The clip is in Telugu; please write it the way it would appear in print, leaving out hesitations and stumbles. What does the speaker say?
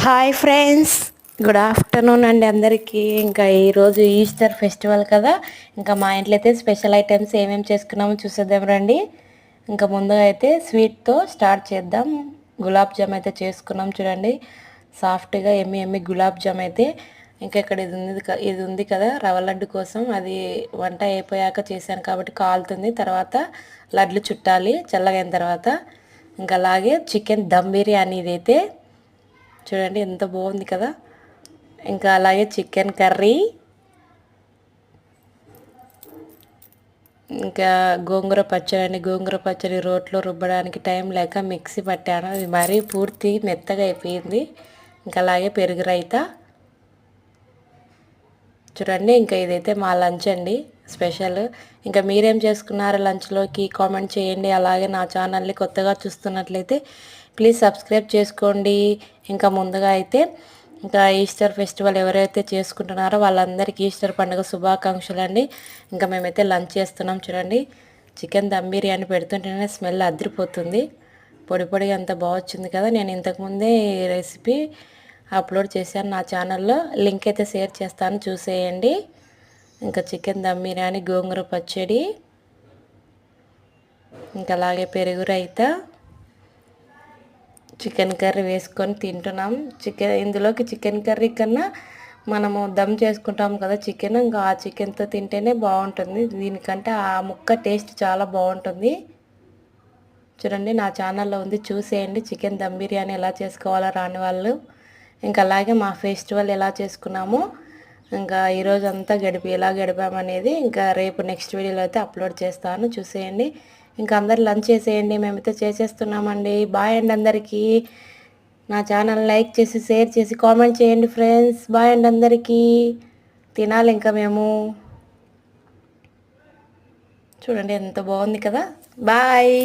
హాయ్ ఫ్రెండ్స్, గుడ్ ఆఫ్టర్నూన్ అండి అందరికీ. ఇంకా ఈరోజు ఈస్టర్ ఫెస్టివల్ కదా. ఇంకా మా ఇంట్లో అయితే స్పెషల్ ఐటమ్స్ ఏమేమి చేసుకున్నామో చూసేద్దాం రండి. ఇంకా ముందుగా అయితే స్వీట్తో స్టార్ట్ చేద్దాం. గులాబ్ జామ్ అయితే చేసుకున్నాం చూడండి. సాఫ్ట్గా ఎమ్మి గులాబ్ జామ్ అయితే. ఇంకా ఇక్కడ ఇది ఉంది కదా రవ్వ లడ్డు కోసం. అది వంట అయిపోయాక చేశాను కాబట్టి కాలుతుంది. తర్వాత లడ్లు చుట్టాలి చల్లగైన తర్వాత. ఇంకా అలాగే చికెన్ దమ్ బిర్యానీ ఇదైతే చూడండి ఎంత బాగుంది కదా. ఇంకా అలాగే చికెన్ కర్రీ, ఇంకా గోంగూర పచ్చడి. గోంగూర పచ్చడి రోట్లో రుబ్బడానికి టైం లేక మిక్సీ పట్టాను, అది మరీ పూర్తి మెత్తగా అయిపోయింది. ఇంకా అలాగే పెరుగు రైతా చూడండి. ఇంకా ఇదైతే మా లంచ్ అండి స్పెషల్. ఇంకా మీరేం చేసుకున్నారు లంచ్లోకి కామెంట్ చేయండి. అలాగే నా ఛానల్ని కొత్తగా చూస్తున్నట్లయితే ప్లీజ్ సబ్స్క్రైబ్ చేసుకోండి. ఇంకా ముందుగా అయితే ఇంకా ఈస్టర్ ఫెస్టివల్ ఎవరైతే చేసుకుంటున్నారో వాళ్ళందరికీ ఈస్టర్ పండుగ శుభాకాంక్షలు అండి. ఇంకా మేమైతే లంచ్ చేస్తున్నాం చూడండి. చికెన్ దమ్ బిర్యానీ పెడుతుంటేనే స్మెల్ అదిరిపోతుంది. పొడి పొడిగా అంత బాగా వచ్చింది కదా. నేను ఇంతకుముందే ఈ రెసిపీ అప్లోడ్ చేశాను నా ఛానల్లో, లింక్ అయితే షేర్ చేస్తాను చూసేయండి. ఇంకా చికెన్ దమ్ బిర్యానీ, గోంగూర పచ్చడి, ఇంకా అలాగే పెరుగు రైతా, చికెన్ కర్రీ వేసుకొని తింటున్నాం. ఇందులోకి చికెన్ కర్రీ కన్నా మనము దమ్ చేసుకుంటాం కదా చికెన్, ఇంకా ఆ చికెన్తో తింటేనే బాగుంటుంది. దీనికంటే ఆ ముక్క టేస్ట్ చాలా బాగుంటుంది. చూడండి నా ఛానల్లో ఉంది చూసేయండి. చికెన్ దమ్ బిర్యానీ ఎలా చేసుకోవాలో రాని వాళ్ళు. ఇంకా అలాగే మా ఫెస్టివల్ ఎలా చేసుకున్నామో ఇంకా ఈరోజు అంతా ఎలా గడిపామనేది ఇంకా రేపు నెక్స్ట్ వీడియోలో అయితే అప్లోడ్ చేస్తాను చూసేయండి. ఇంకా అందరు లంచ్ చేసేయండి, మేమైతే చేసేస్తున్నామండి. బాయ్ అండి అందరికీ. నా ఛానల్ లైక్ చేసి షేర్ చేసి కామెంట్ చేయండి ఫ్రెండ్స్. బాయ్ అండి అందరికీ. తినాలి ఇంకా మేము. చూడండి ఎంత బాగుంది కదా. బాయ్.